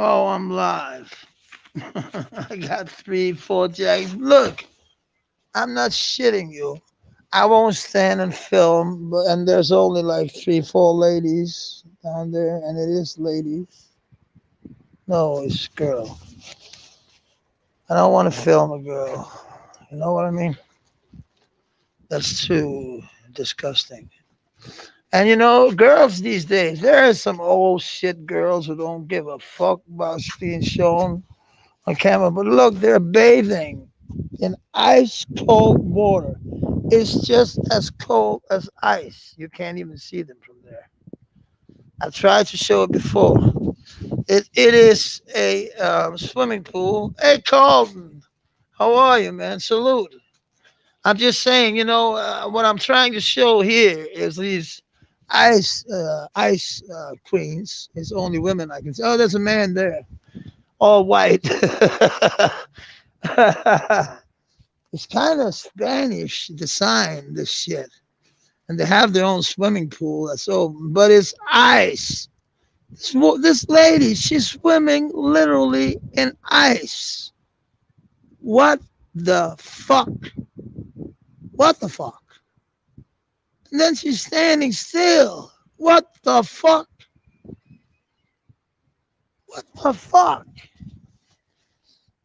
Oh, I'm live. I got 3, 4 jacks. Look, I'm not shitting you. I won't stand and film, and there's only like 3, 4 ladies down there, and it is ladies. No, it's girl. I don't want to film a girl. You know what I mean? That's too disgusting. And girls these days, there are some old shit girls who don't give a fuck about being shown on camera. But look, they're bathing in ice cold water. It's just as cold as ice. You can't even see them from there. I tried to show it before. It is a swimming pool. Hey, Carlton, how are you, man? Salute. I'm just saying, what I'm trying to show here is these ice queens. It's only women I can see. Oh, there's a man there, all white. It's kind of Spanish design, this shit. And they have their own swimming pool that's open, but it's ice. This lady, she's swimming literally in ice. What the fuck? What the fuck? And then she's standing still. What the fuck? What the fuck?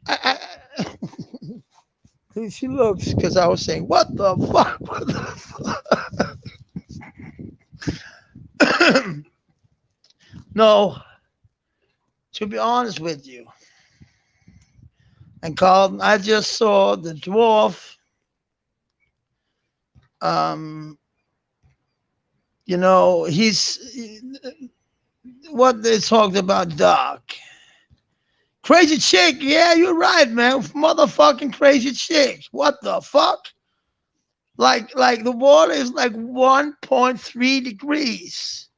I, she looks because I was saying, what the fuck? What the fuck? No, to be honest with you, and Carlton, I just saw the dwarf. Um, he's what they talked about, Doc. Crazy chick, yeah, you're right, man. Motherfucking crazy chick. What the fuck? Like the water is like 1.3 degrees.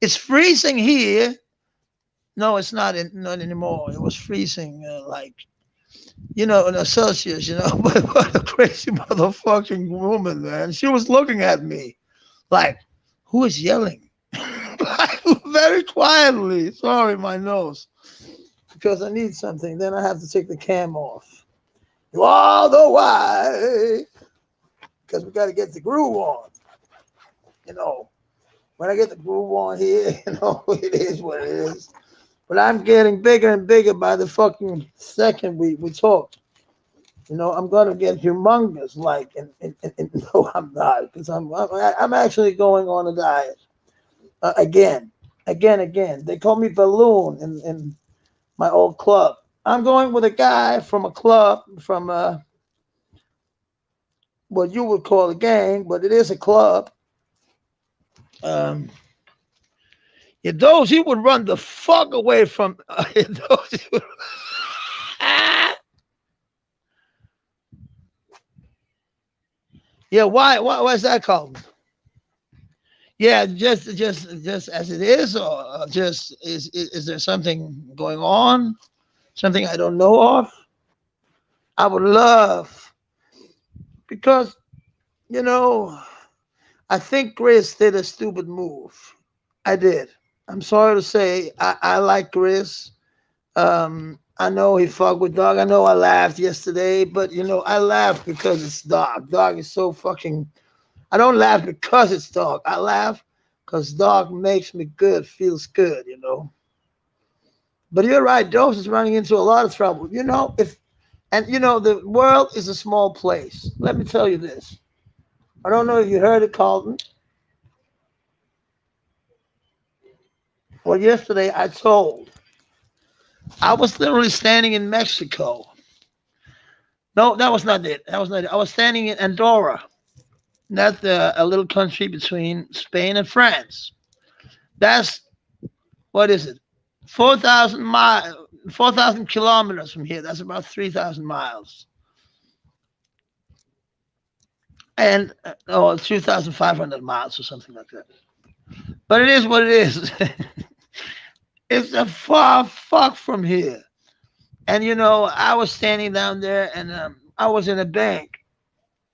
It's freezing here. No, it's not anymore. It was freezing in the Celsius, but what a crazy motherfucking woman, man. She was looking at me like, who is yelling? Like, very quietly. Sorry, my nose. Because I need something. Then I have to take the cam off. You all the way. Because we got to get the groove on. You know, when I get the groove on here, it is what it is. But I'm getting bigger and bigger by the fucking second we talk. I'm gonna get humongous, and no, I'm not, because I'm actually going on a diet again. They call me Balloon in my old club. I'm going with a guy from a club from what you would call a gang, but it is a club. Um, yeah, those he would run the fuck away from. Those he would, yeah, why is that called? Yeah, just as it is, or just is there something going on? Something I don't know of? I would love because you know I think Chris did a stupid move. I did. I'm sorry to say I like Chris. I know he fucked with Dog. I know I laughed yesterday, but I laughed because it's Dog. Dog is so fucking. I don't laugh because it's Dog. I laugh because Dog makes me good, feels good. But you're right. Dose is running into a lot of trouble. If and the world is a small place. Let me tell you this. I don't know if you heard it, Carlton. Well, yesterday I was literally standing in Mexico. No, that was not it. That was not it. I was standing in Andorra. That's a little country between Spain and France. That's what is it? 4,000 kilometers from here. That's about 3,000 miles, and 2,500 miles or something like that. But it is what it is. It's a far fuck from here. And I was standing down there, and I was in a bank,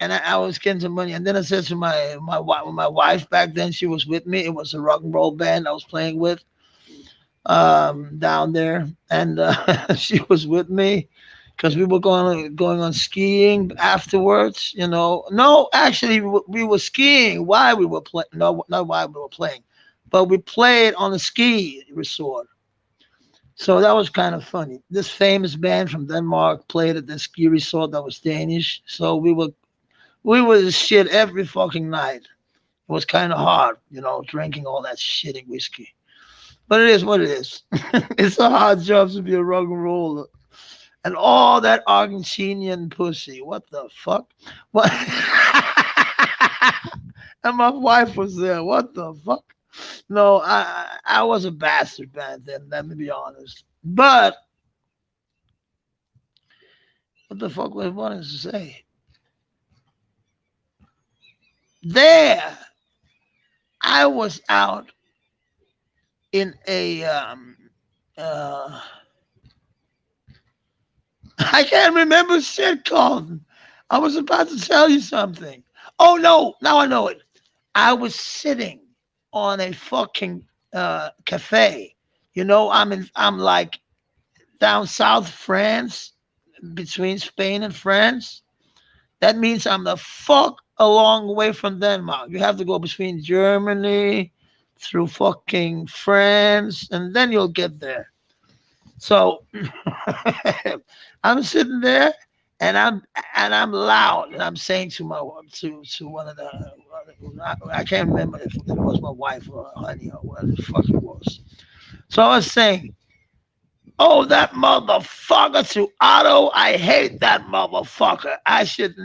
and I was getting some money. And then I said to my wife back then, she was with me. It was a rock and roll band I was playing with. down there, and she was with me because we were going on skiing afterwards. You know, no, actually, we were skiing while we were playing. No, not while we were playing, but we played on the ski resort. So that was kind of funny. This famous band from Denmark played at the ski resort that was Danish. So we were shit every fucking night. It was kind of hard, drinking all that shitty whiskey. But it is what it is. It's a hard job to be a rock and roller. And all that Argentinian pussy. What the fuck? What? And my wife was there. What the fuck? No, I was a bastard back then. Let me be honest. But what the fuck was I wanting to say? There, I was out in a uh, I can't remember shit called. I was about to tell you something. Oh no, now I know it. I was sitting on a fucking cafe. I'm like down south France, between Spain and France. That means I'm the fuck a long way from Denmark. You have to go between Germany through fucking France, and then you'll get there. So I'm sitting there, and I'm loud, and I'm saying to my to one of the I can't remember if it was my wife or honey or whatever the fuck it was. So I was saying, "Oh, that motherfucker to Otto! I hate that motherfucker. I should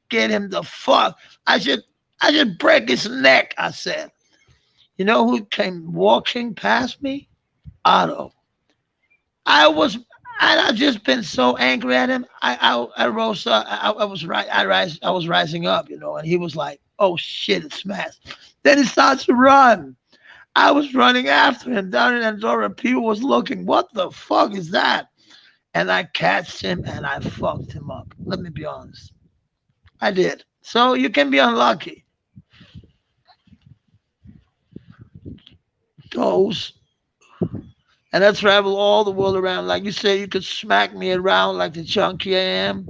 get him the fuck. I should I should break his neck." I said. You know who came walking past me? Otto. I was, and I just been so angry at him. I rose up. I was right. I was rising up, and he was like, "Oh shit, it's smashed." Then he starts to run. I was running after him down in Andorra. People was looking. What the fuck is that? And I catched him and I fucked him up. Let me be honest. I did. So you can be unlucky. Those. And I travel all the world around. Like you say, you could smack me around like the junkie I am.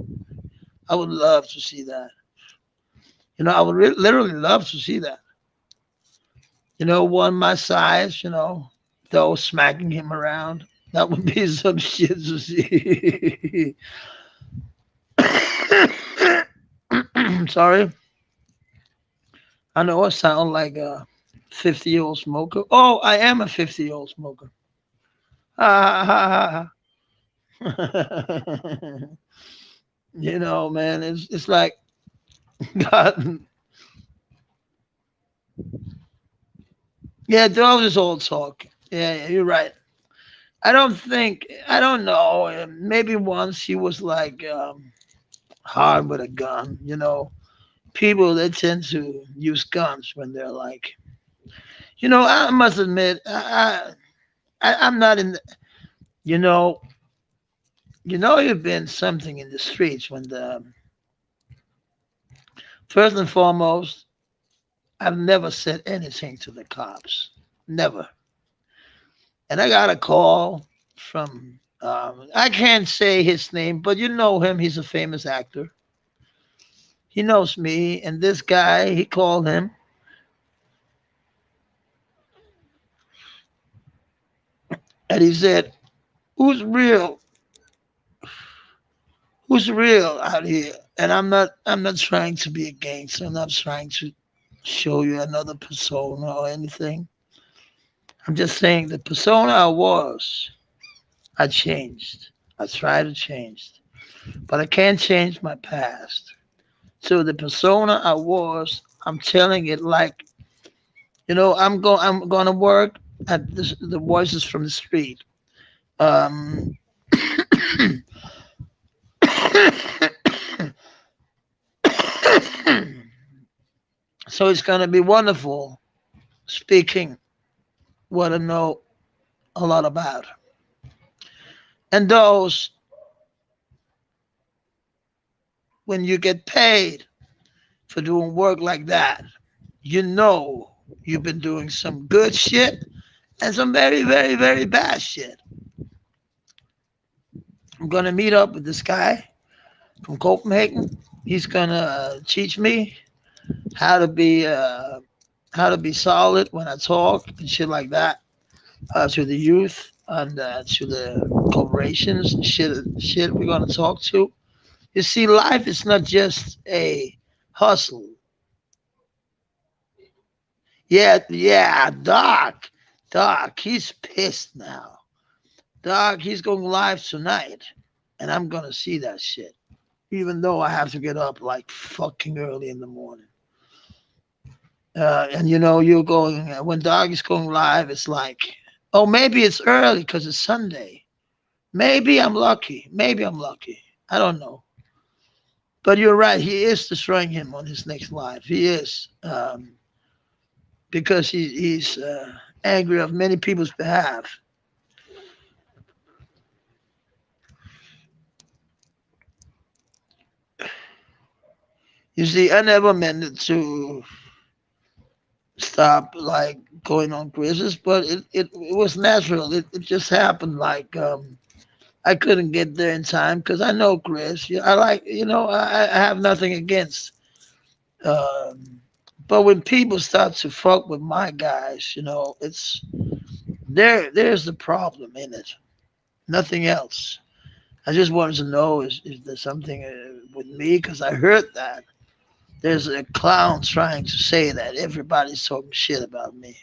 I would love to see that. I would literally love to see that. One my size, though smacking him around. That would be some shit to see. Sorry. I know I sound like a 50-year-old smoker. Oh, I am a 50-year-old smoker. Man, it's like God. Yeah, those is old talk. Yeah, yeah, you're right. I don't know. Maybe once he was like hard with a gun. People they tend to use guns when they're like, I must admit, I'm not in. The, you know, you've been something in the streets when the first and foremost, I've never said anything to the cops, never. And I got a call from. I can't say his name, but you know him. He's a famous actor. He knows me, and this guy, he called him, and he said, "Who's real? Who's real out here?" And I'm not trying to be a gangster. I'm not trying to show you another persona or anything. I'm just saying the persona I was, I changed. I tried to change, but I can't change my past. So the persona I was, I'm telling it like, I'm gonna work at the Voices from the Street. Um, so it's gonna be wonderful speaking what I know a lot about. And those, when you get paid for doing work like that, you know you've been doing some good shit and some very, very, very bad shit. I'm gonna meet up with this guy from Copenhagen. He's gonna teach me how to be uh, how to be solid when I talk and shit like that to the youth and to the corporations and shit we're gonna talk to. You see, life is not just a hustle. Yeah, yeah, Doc, he's pissed now. Doc, he's going live tonight, and I'm gonna see that shit. Even though I have to get up like fucking early in the morning. And you know, you're going when Doc is going live. It's like, oh, maybe it's early because it's Sunday. Maybe I'm lucky. Maybe I'm lucky. I don't know. But you're right. He is destroying him on his next live. He is because he's angry of many people's behalf. You see, I never meant it to stop like going on cruises, but it was natural. It just happened. Like I couldn't get there in time because I know Chris. I like I have nothing against. Um, but when people start to fuck with my guys, it's there's the problem in it. Nothing else. I just wanted to know is there something with me because I heard that there's a clown trying to say that everybody's talking shit about me.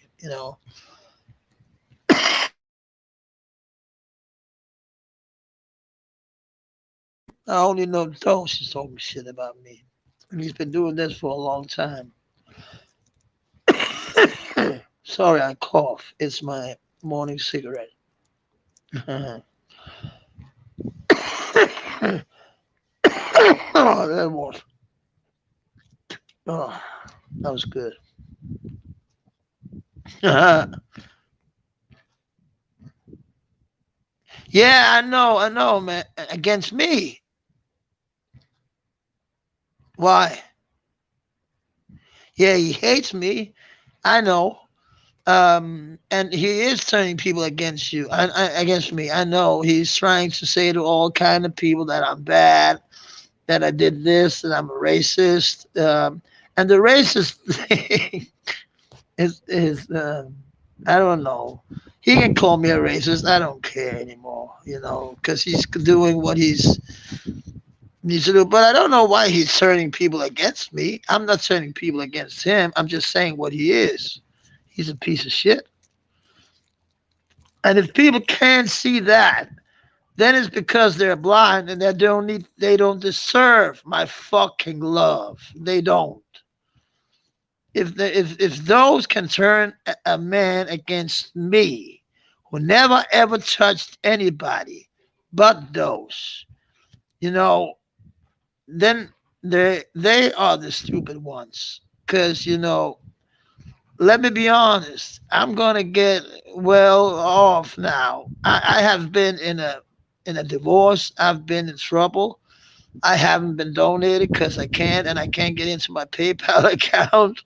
I only know Toast is talking shit about me. And he's been doing this for a long time. Sorry, I cough. It's my morning cigarette. Oh, that was oh, that was good. Yeah, I know, man. Against me. Why? Yeah, he hates me. I know. And he is turning people against you, against me. I know he's trying to say to all kind of people that I'm bad, that I did this, that I'm a racist. And the racist thing is I don't know. He can call me a racist. I don't care anymore, because he's doing what he's needs to do. But I don't know why he's turning people against me. I'm not turning people against him. I'm just saying what he is. He's a piece of shit. And if people can't see that, then it's because they're blind and they don't deserve my fucking love. They don't. If those can turn a man against me, who never ever touched anybody but those, you know, then they are the stupid ones. Cause let me be honest, I'm gonna get well off now. I have been in a divorce. I've been in trouble. I haven't been donated because I can't, and I can't get into my PayPal account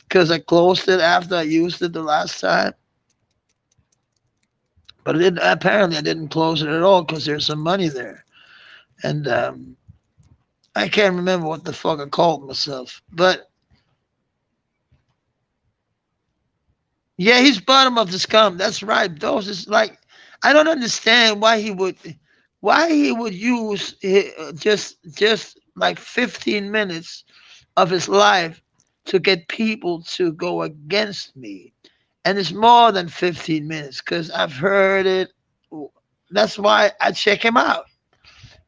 because I closed it after I used it the last time. But apparently I didn't close it at all because there's some money there, and I can't remember what the fuck I called myself. But yeah, he's bottom of the scum. That's right. Those is like I don't understand why he would use just like 15 minutes of his life to get people to go against me. And it's more than 15 minutes because I've heard it. That's why I check him out.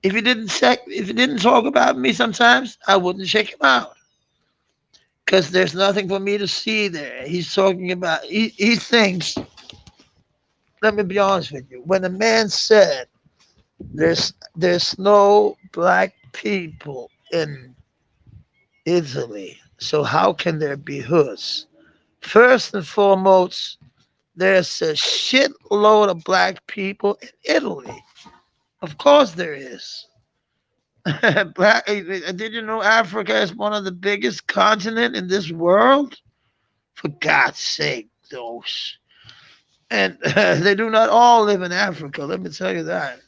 If he didn't talk about me sometimes, I wouldn't check him out because there's nothing for me to see there. He's talking about he thinks. Let me be honest with you. When a man said there's no black people in Italy, so how can there be hoods? First and foremost, there's a shitload of black people in Italy. Of course there is. Did you know Africa is one of the biggest continent in this world? For God's sake, those. And they do not all live in Africa. Let me tell you that.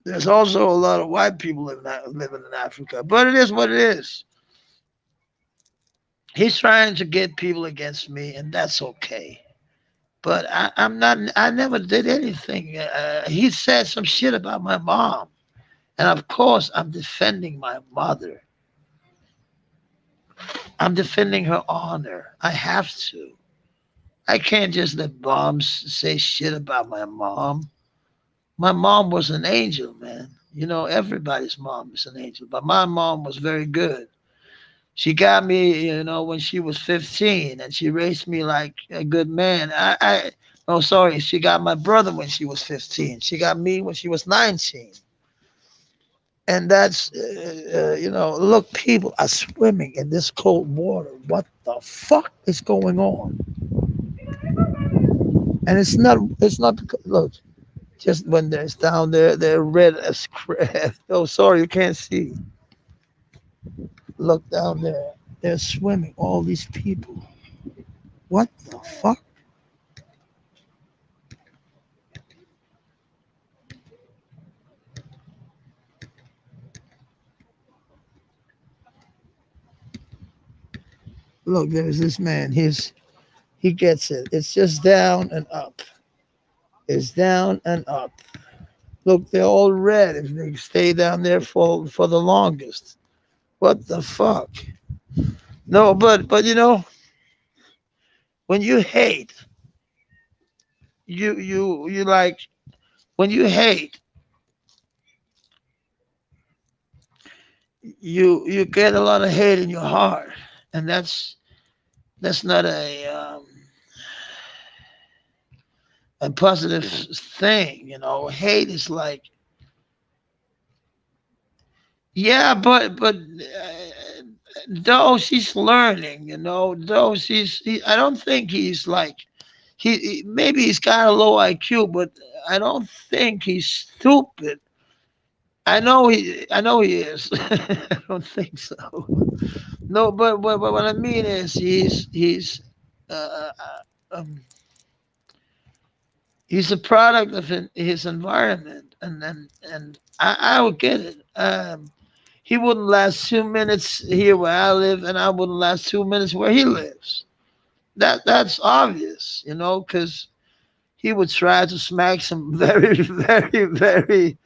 There's also a lot of white people living in Africa, but it is what it is. He's trying to get people against me, and that's okay. But I'm not. I never did anything. He said some shit about my mom, and of course, I'm defending my mother. I'm defending her honor. I have to. I can't just let bombs say shit about my mom. My mom was an angel, man. You know, everybody's mom is an angel, but my mom was very good. She got me, when she was 15, and she raised me like a good man. Oh, sorry, she got my brother when she was 15. She got me when she was 19. And that's, look, people are swimming in this cold water. What the fuck is going on? And it's not because, look, just when there's down there, they're red as crap. Oh, sorry, you can't see. Look down there. They're swimming, all these people. What the fuck? Look, there's this man. He gets it. It's just down and up. It's down and up. Look, they're all red if they stay down there for the longest. What the fuck? No, but when you hate, you like when you hate, you get a lot of hate in your heart, and that's not a positive thing. Hate is like, yeah, but though she's learning, though I don't think he's like maybe he's got a low IQ, but I don't think he's stupid. I know he is. I don't think so. No, but what I mean is uh, um, he's a product of his environment, and I would get it. He wouldn't last 2 minutes here where I live, and I wouldn't last 2 minutes where he lives. That's obvious, because he would try to smack some very, very, very,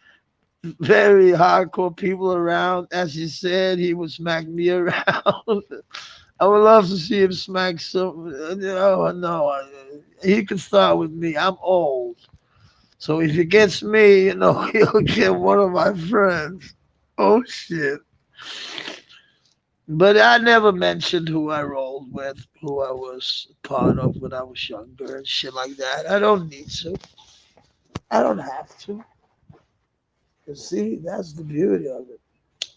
very hardcore people around. As he said, he would smack me around. I would love to see him smack some. No, no, he could start with me. I'm old, so if he gets me, he'll get one of my friends. Oh shit! But I never mentioned who I rolled with, who I was part of when I was younger and shit like that. I don't need to. I don't have to. You see, that's the beauty of it.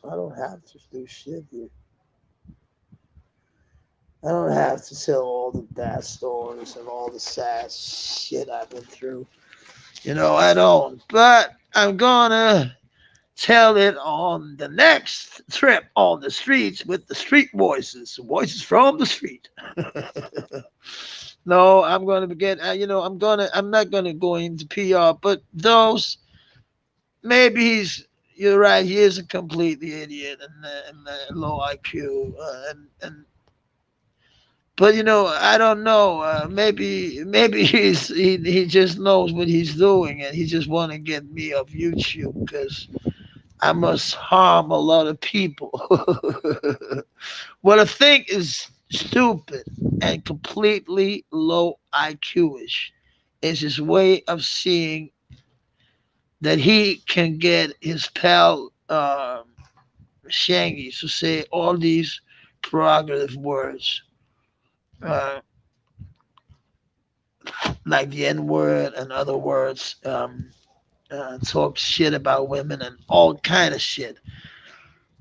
I don't have to do shit here. I don't have to tell all the bad stories and all the sad shit I've been through. I don't. But I'm gonna tell it on the next trip on the streets with the street voices from the street. No, I'm gonna get. I'm not gonna go into PR, but those maybe You're right. He is a complete idiot and low IQ, but I don't know. Maybe he just knows what he's doing, and he just want to get me off YouTube because I must harm a lot of people. What I think is stupid and completely low IQ-ish is his way of seeing that he can get his pal Shangy to say all these prerogative words, uh, like the N word and other words, talk shit about women and all kind of shit.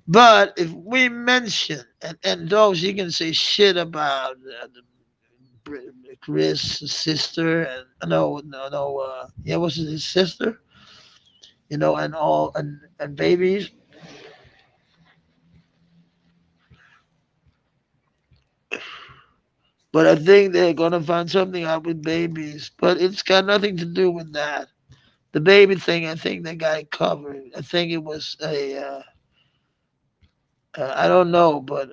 But if we mention and those you can say shit about Chris' sister and no no no yeah, was it his sister? And all and babies. But I think they're gonna find something out with babies. But it's got nothing to do with that. The baby thing, I think they got it covered. I think it was I don't know, but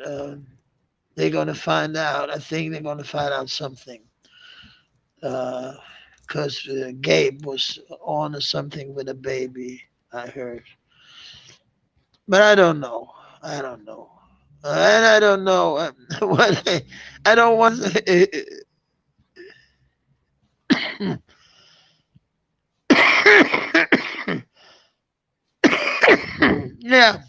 they're gonna find out. I think they're gonna find out something. Because Gabe was on or something with a baby. I heard, but I don't know. I don't know. And I don't know what I don't want. Yeah,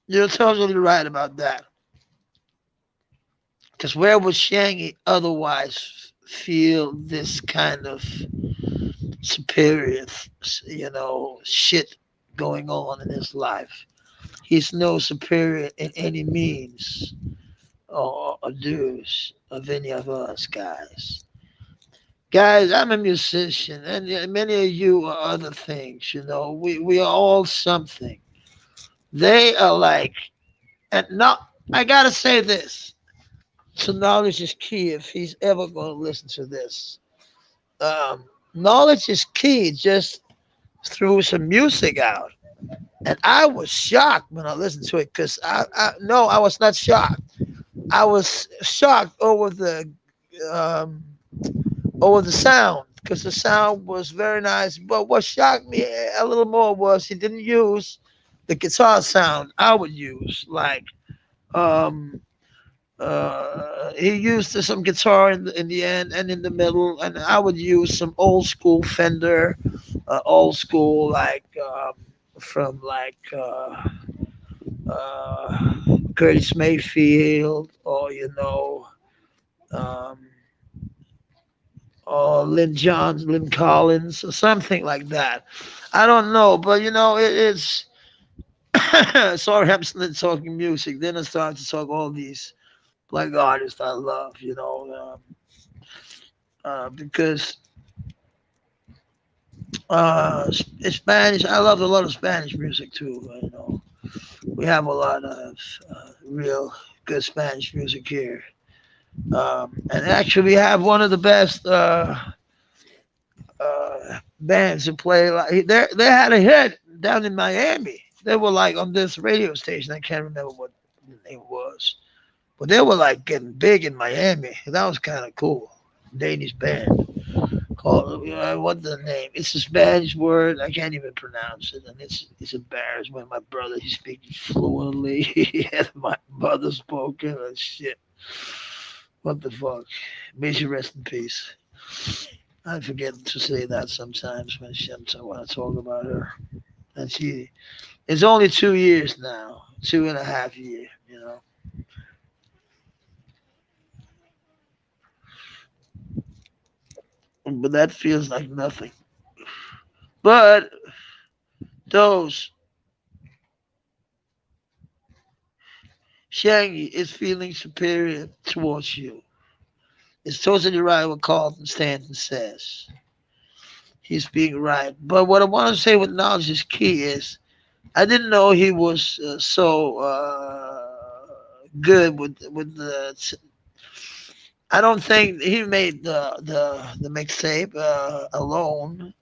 you're totally right about that. Because where would Shangy otherwise feel this kind of superior, shit going on in his life? He's no superior in any means or dues of any of us guys. Guys, I'm a musician, and many of you are other things. We are all something. They are like, and not. I gotta say this. So knowledge is key. If he's ever going to listen to this, um, knowledge is key. Just threw some music out, and I was shocked when I listened to it because no, I was not shocked. I was shocked um, over the sound because the sound was very nice. But what shocked me a little more was he didn't use the guitar sound I would use. Like um, he used some guitar in the end and in the middle, and I would use some old school Fender, old school like from like uh, Curtis Mayfield or um, or Lynn Johns, Lynn Collins, or something like that. I don't know, but it's. Sorry, I'm still talking music. Then I started to talk all these black artists I love, because Spanish. I love a lot of Spanish music too. We have a lot of real good Spanish music here, and actually we have one of the best bands to play. Like they had a hit down in Miami. They were like on this radio station. I can't remember what the name was, but they were like getting big in Miami. That was kind of cool. Danish band. Called what the name? It's a Spanish word. I can't even pronounce it, and it's embarrassed when my brother he speaks fluently, and my mother spoke it. And shit, what the fuck? May she rest in peace. I forget to say that sometimes when I talk about her, and she it's only 2 years now, 2.5 years. But that feels like nothing. But those Shangy is feeling superior towards you. It's totally right what Carlton Stanton says. He's being right. But what I want to say with knowledge is key is I didn't know he was so good with the. I don't think he made the mixtape alone.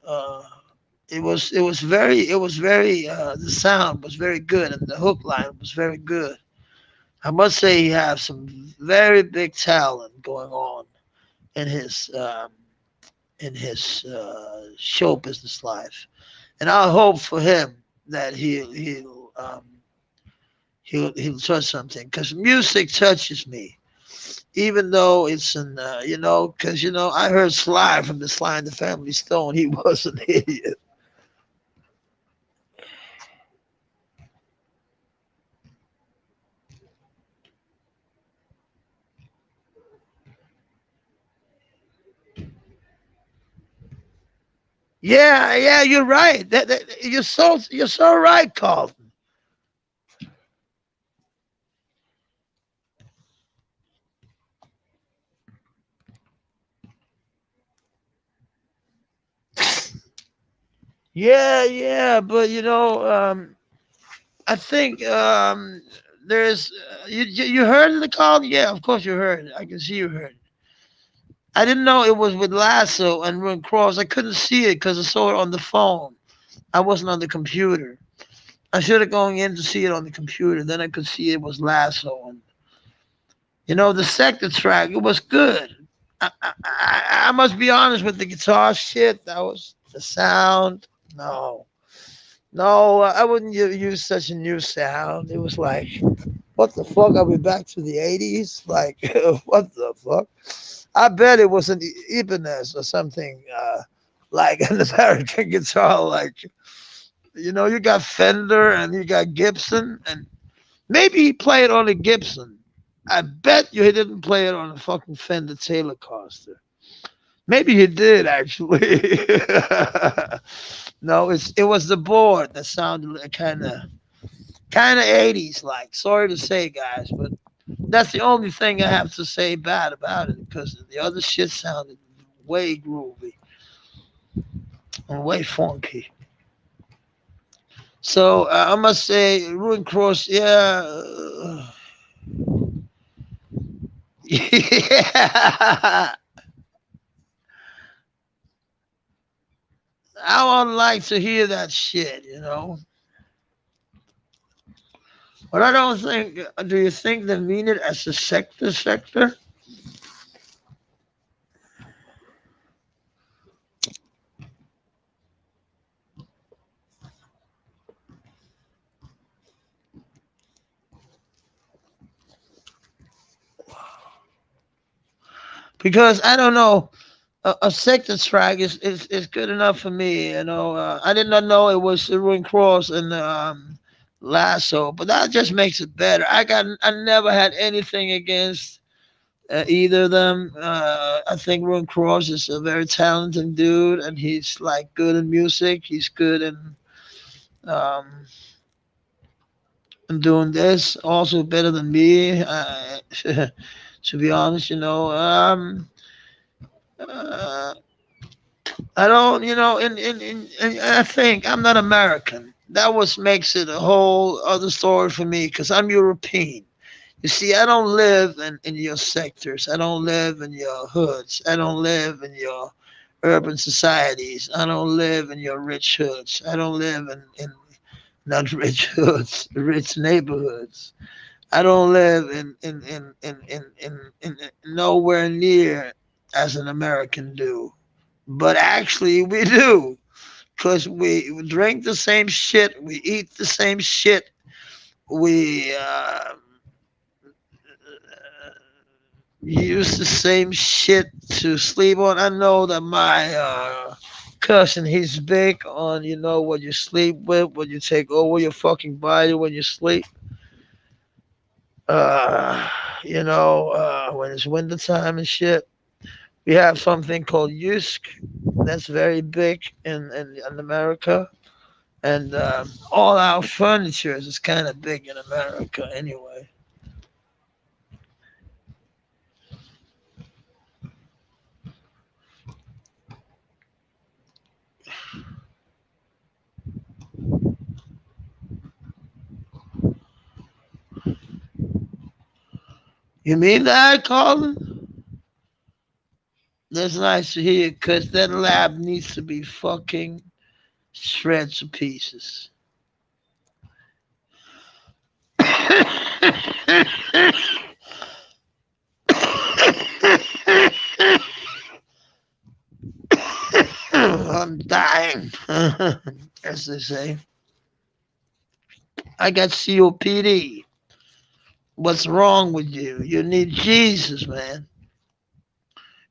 It was very the sound was very good and the hook line was very good. I must say he has some very big talent going on in his show business life, and I hope for him that he'll touch something because music touches me, even though it's because I heard Sly from the Sly and the Family Stone. He was an idiot. Yeah, yeah, you're right. You're so right, Carlton. Yeah, yeah, but I think there's you heard the call? Yeah, of course you heard it. I can see you heard it. I didn't know it was with Lasso and Run Cross. I couldn't see it because I saw it on the phone. I wasn't on the computer. I should have gone in to see it on the computer. Then I could see it was Lasso. And the sector track, it was good. I must be honest with the guitar shit. That was the sound. No, no, I wouldn't use such a new sound. It was like, what the fuck? Are we back to the 80s? Like, what the fuck? I bet it was an Ibanez or something like an American guitar. Like, you got Fender and you got Gibson, and maybe he played on a Gibson. I bet you he didn't play it on a fucking Fender Telecaster. Maybe he did actually. No, it was the board that sounded kind of 80s like. Sorry to say, guys, but that's the only thing I have to say bad about it because the other shit sounded way groovy and way funky. So I must say, Ruin Cross, yeah, yeah. I would like to hear that shit. But I don't think. Do you think they mean it as a sector? Because I don't know. A sector track is good enough for me. I did not know it was the Ruin Cross and Lasso, but that just makes it better. I never had anything against either of them. I think Ruin Cross is a very talented dude, and he's like good in music. He's good um, in doing this. Also better than me. To be honest, uh, I don't, and I think I'm not American. That was makes it a whole other story for me because I'm European. You see, I don't live in your sectors. I don't live in your hoods. I don't live in your urban societies. I don't live in your rich hoods. I don't live in not rich hoods, rich neighborhoods. I don't live in nowhere near as an American do. But actually, we do. Because we drink the same shit. We eat the same shit. We use the same shit to sleep on. I know that my cousin, he's big on, what you sleep with, what you take over your fucking body when you sleep. Uh, when it's winter time and shit. We have something called Yusk. That's very big in America. And all our furniture is kind of big in America anyway. You mean that, Colin? That's nice to hear because that lab needs to be fucking shred to pieces. I'm dying, as they say. I got COPD. What's wrong with you? You need Jesus, man.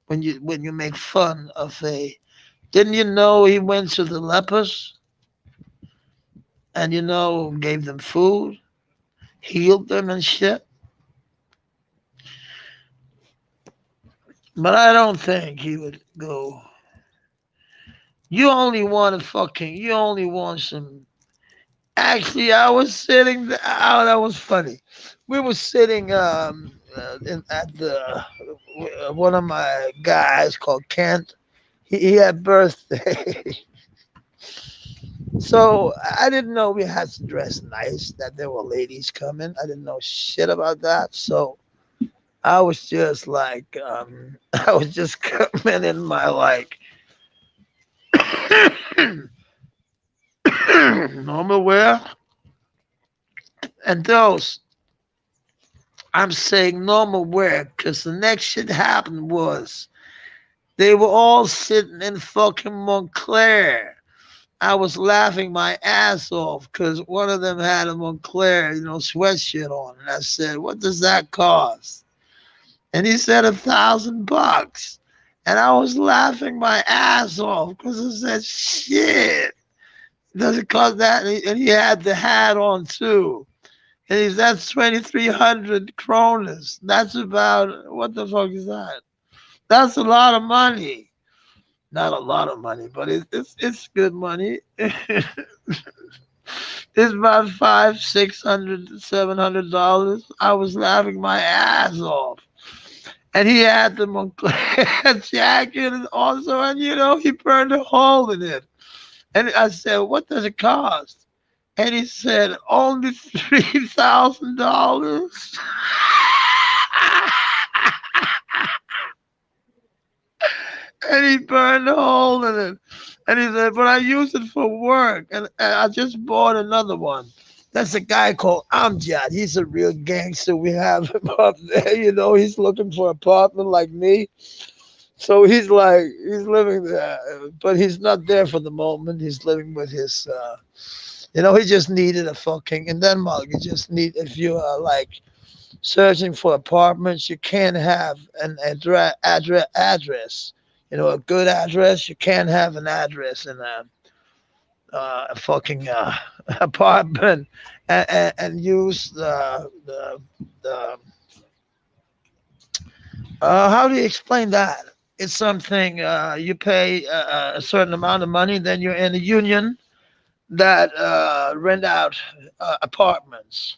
When you make fun of a, didn't you know he went to the lepers and gave them food, healed them and shit? But I don't think he would go. You only want some. Actually, I was sitting. Oh, that was funny. We were sitting at the one of my guys called Kent. He had birthday. So I didn't know we had to dress nice, that there were ladies coming. I didn't know shit about that. So I was just like, I was just coming in my like normal wear. And those, I'm saying normal wear because the next shit happened was they were all sitting in fucking Montclair. I was laughing my ass off because one of them had a Montclair, sweatshirt on. And I said, "What does that cost?" And he said $1,000. And I was laughing my ass off because I said, "Shit, does it cost that?" And he had the hat on too. And he's that's 2,300 kroners. That's about what the fuck is that? That's a lot of money. Not a lot of money, but it's good money. It's about five, 600, $700. I was laughing my ass off. And he had the Moncler jacket and also, and he burned a hole in it. And I said, "What does it cost?" And he said, "Only $3,000." And he burned a hole in it. And he said, "But I use it for work." And I just bought another one. That's a guy called Amjad. He's a real gangster. We have him up there. He's looking for an apartment like me. So he's living there, but he's not there for the moment. He's living with his, he just needed a fucking, in Denmark, you just need, if you are like searching for apartments, you can't have an address. A good address. You can't have an address in a fucking apartment and use the how do you explain that? It's something you pay a certain amount of money, then you're in a union that rent out apartments,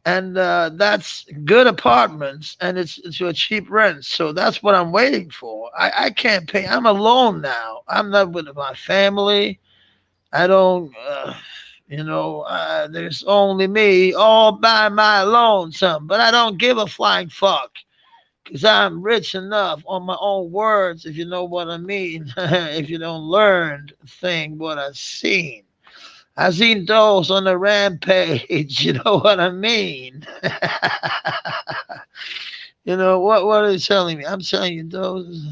and that's good apartments, and it's a cheap rent. So that's what I'm waiting for. I can't pay. I'm alone now. I'm not with my family. I don't. There's only me all by my lonesome, but I don't give a flying fuck. Cause I'm rich enough on my own words, if you know what I mean. If you don't learn thing what I've seen. I've seen those on the rampage, you know what I mean? What are you telling me? I'm telling you those.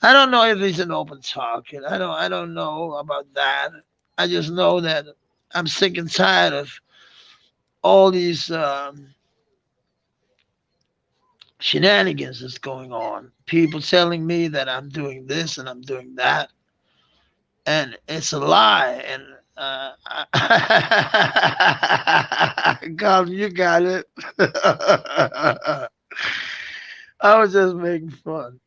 I don't know if he's an open talking. I don't know about that. I just know that I'm sick and tired of all these shenanigans that's going on. People telling me that I'm doing this and I'm doing that, and it's a lie. And God, you got it. I was just making fun.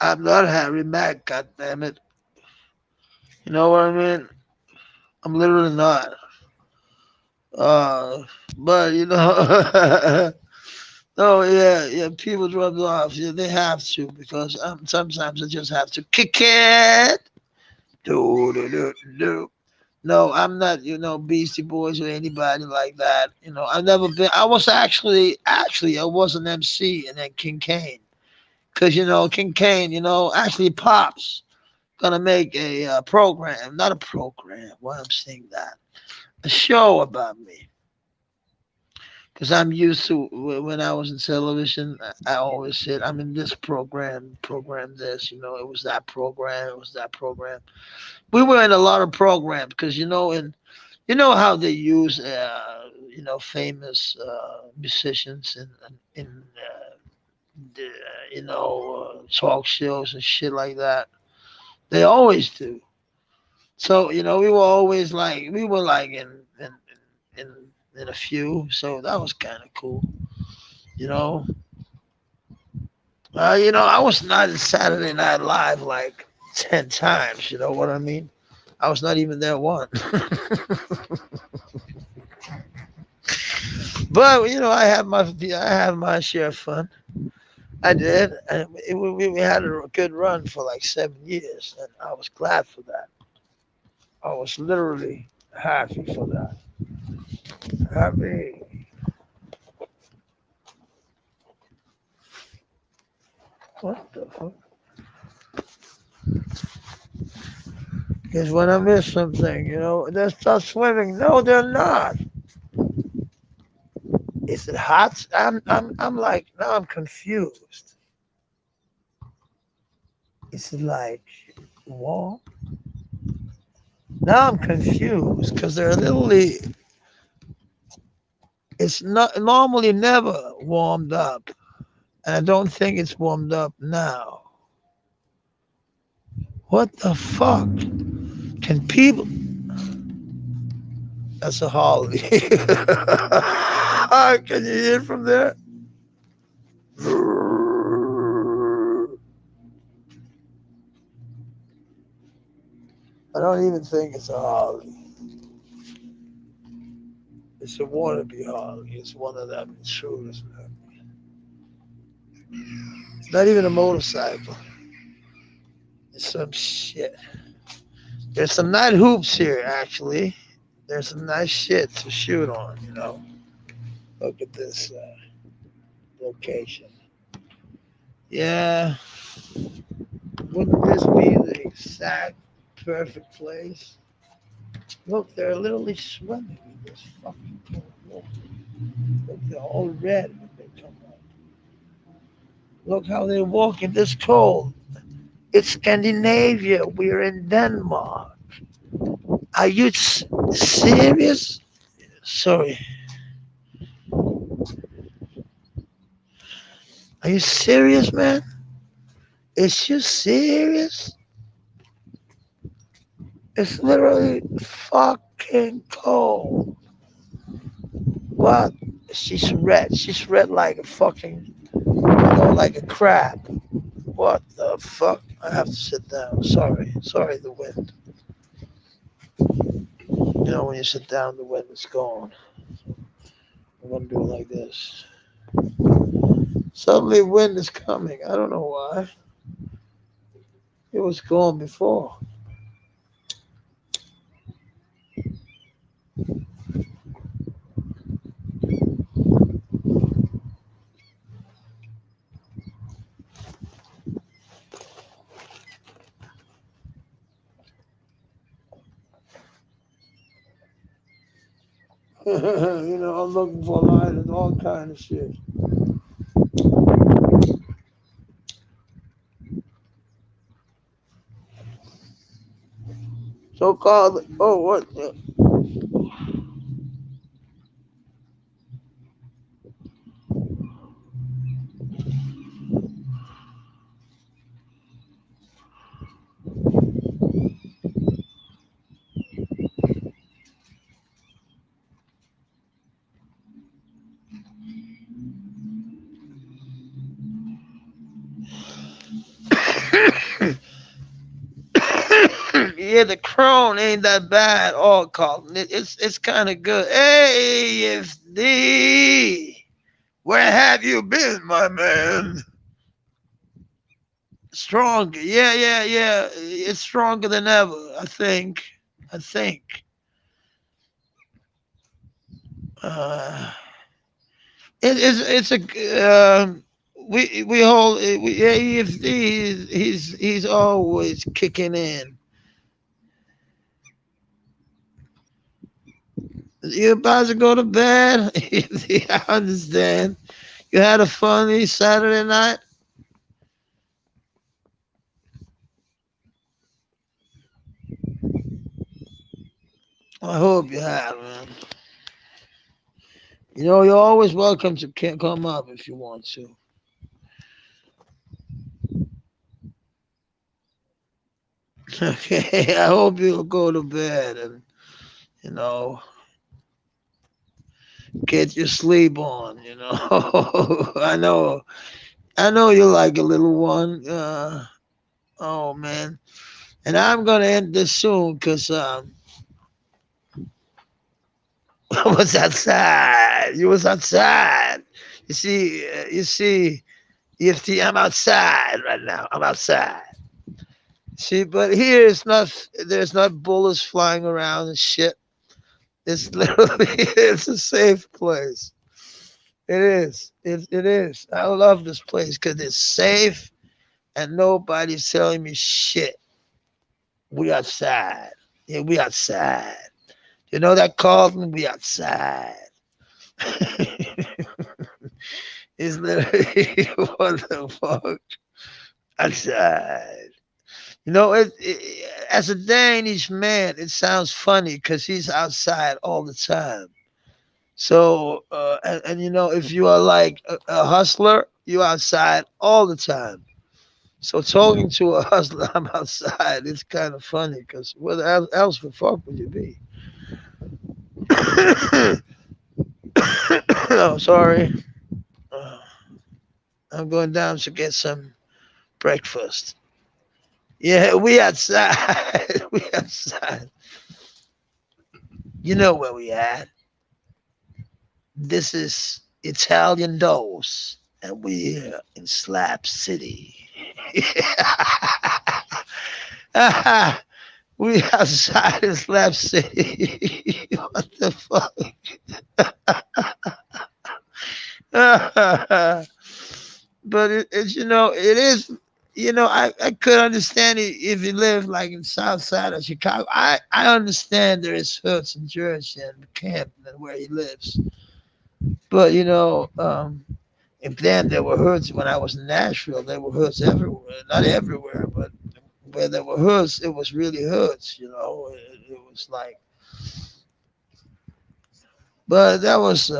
I'm not Harry Mack. God damn it. You know what I mean? I'm literally not. Uh, but oh yeah, yeah. People drop off. Yeah, they have to because sometimes I just have to kick it. Do do do do. No, I'm not. Beastie Boys or anybody like that. I've never been. I was actually, I was an MC and then King Kane. Cause King Kane. Actually, Pops gonna make a program, not a program. Why I'm saying that? A show about me. Because I'm used to when I was in television, I always said I'm in this program this. It was that program, it was that program. We were in a lot of programs because and how they use famous musicians in the, talk shows and shit like that. They always do. So we were always like we were like in in a few. So that was kind of cool. You know, I was not in Saturday Night Live like 10 times. You know what I mean? I was not even there one. But I have my share of fun. I did, and we had a good run for like 7 years, and I was glad for that. I was literally happy for that. Happy. What the fuck? Because when I miss something, they're start swimming. No, they're not. Is it hot? I'm like now I'm confused. Is it like warm? Now I'm confused because they're literally. It's not normally never warmed up, and I don't think it's warmed up now. What the fuck? Can people? That's a holiday. Can you hear it from there? I don't even think it's a Harley. It's a wannabe Harley. It's one of them intruders. It's not even a motorcycle. It's some shit. There's some nice hoops here, actually. There's some nice shit to shoot on. Look at this location. Yeah, wouldn't this be the exact perfect place? Look, they're literally swimming in this fucking pool. Look, they're all red when they come up. Look how they walk in this cold. It's Scandinavia. We're in Denmark. Are you serious? Sorry. Are you serious, man? Is you serious? It's literally fucking cold. What? She's red. She's red like a fucking, like a crab. What the fuck? I have to sit down. Sorry. Sorry, the wind. When you sit down, the wind is gone. I'm gonna do it like this. Suddenly, wind is coming. I don't know why. It was gone before. I'm looking for light and all kind of shit. So called. Oh, what? Yeah, the Crown ain't that bad. All called. It's kind of good. Hey, if the where have you been, my man? Stronger. Yeah, yeah, yeah. It's stronger than ever. I think. I think. Uh, it's a we hold yeah, he's always kicking in. You about to go to bed? I understand. You had a funny Saturday night. I hope you have, man. You're always welcome to come up if you want to. Okay, I hope you'll go to bed and you know get your sleep on. I know you like a little one. Oh man, and I'm gonna end this soon because I was outside. You was outside. You see, EFT, I'm outside right now. I'm outside. See, but here it's not. There's not bullets flying around and shit. It's literally it's a safe place. It is. It is. I love this place because it's safe and nobody's telling me shit. We outside. Yeah, we outside. You know that Carlton? We outside. It's literally what the fuck outside. You know, as a Danish man, it sounds funny because he's outside all the time. So, and you know, if you are like a hustler, you outside all the time. So talking to a hustler, I'm outside. It's kind of funny because where the else the fuck would you be? Oh, sorry. Uh, I'm going down to get some breakfast. Yeah, we outside. We outside. You know where we at. This is Italian Dose, and we're in Slap City. We outside in Slap City. What the fuck? But it's it is I could understand it if you live like in South Side of Chicago. I understand there is hoods in Jersey and Campton where he lives, but if then there were hoods when I was in Nashville, there were hoods everywhere. Not everywhere, but where there were hoods, it was really hoods. It was like, but that was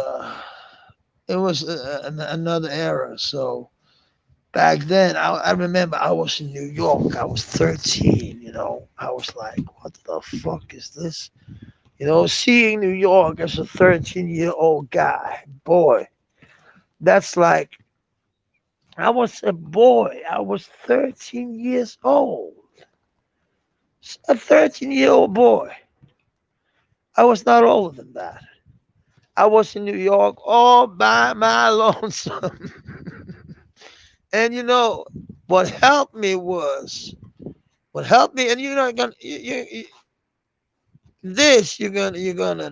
it was another era. So back then, I remember I was in New York. I was 13. I was like, what the fuck is this? Seeing New York as a 13-year-old guy, boy, that's like I was a boy. I was 13 years old. A 13-year-old boy. I was not older than that. I was in New York all by my lonesome. And what helped me was what helped me, and you're gonna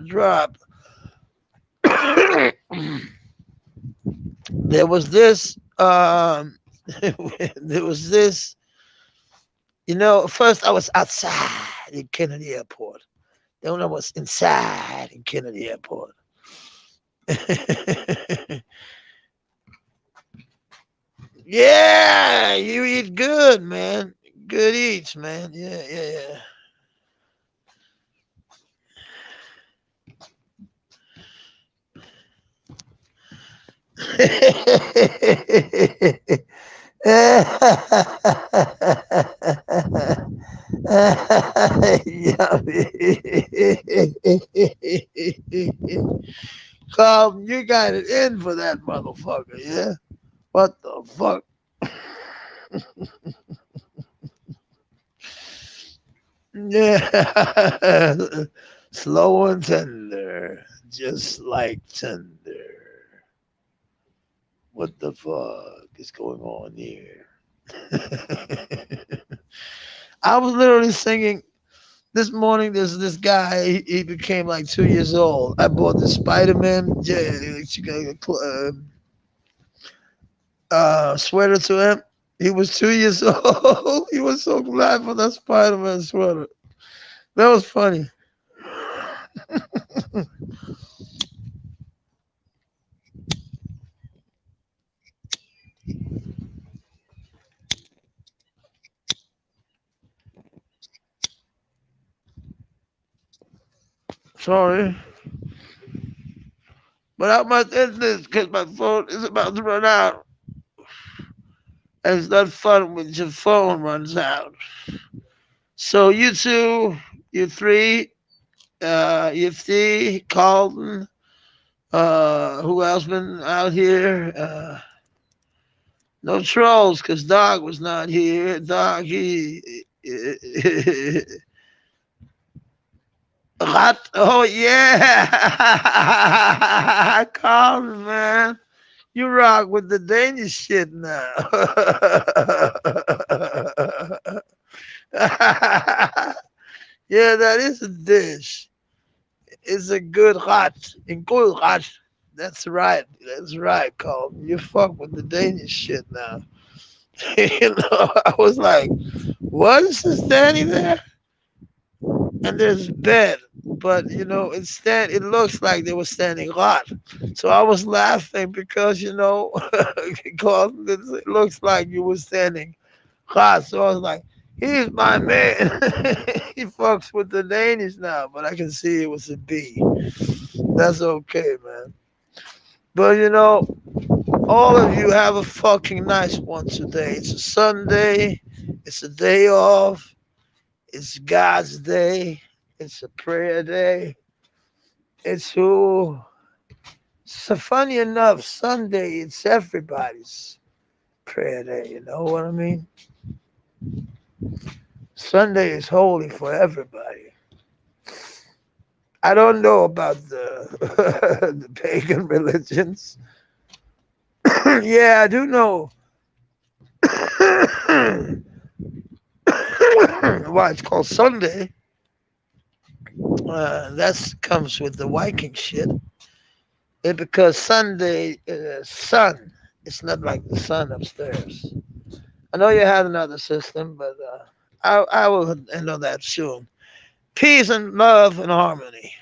drop. There was this. There was this. First I was outside in Kennedy Airport. Then I was inside in Kennedy Airport. Yeah, you eat good, man. Good eats, man. Yeah, yeah, yeah. Carlton, you got it in for that motherfucker, yeah? What the fuck? Yeah. Slow and tender, just like tender. What the fuck is going on here? I was literally singing this morning. There's this guy. He became like 2 years old. I bought the Spider-Man sweater to him. He was 2 years old. He was so glad for that Spider-Man sweater. That was funny. Sorry, but I must end this because my phone is about to run out. And it's not fun when your phone runs out. So you two, you three, you Carlton, who else been out here? No trolls, cause Dog was not here. Dog, he. Hot. Oh yeah, Carlton, man. You rock with the Danish shit now. Yeah, that is a dish. It's a good rat. In good rat. That's right. That's right, Colton. You fuck with the Danish shit now. I was like, what is this standing there? And there's bed, but it looks like they were standing hot. So I was laughing because because it looks like you were standing hot. So I was like, he's my man. He fucks with the Danish now, but I can see it was a B. That's okay, man. But all of you have a fucking nice one today. It's a Sunday. It's a day off. It's God's day. It's a prayer day. It's who. So funny enough, Sunday it's everybody's prayer day. You know what I mean? Sunday is holy for everybody. I don't know about the the pagan religions. Yeah, I do know why it's called Sunday. That comes with the Viking shit. It because Sunday, sun. It's not like the sun upstairs. I know you have another system, but I will handle that soon. Peace and love and harmony.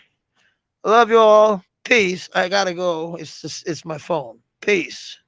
I love you all. Peace. I gotta go. It's my phone. Peace.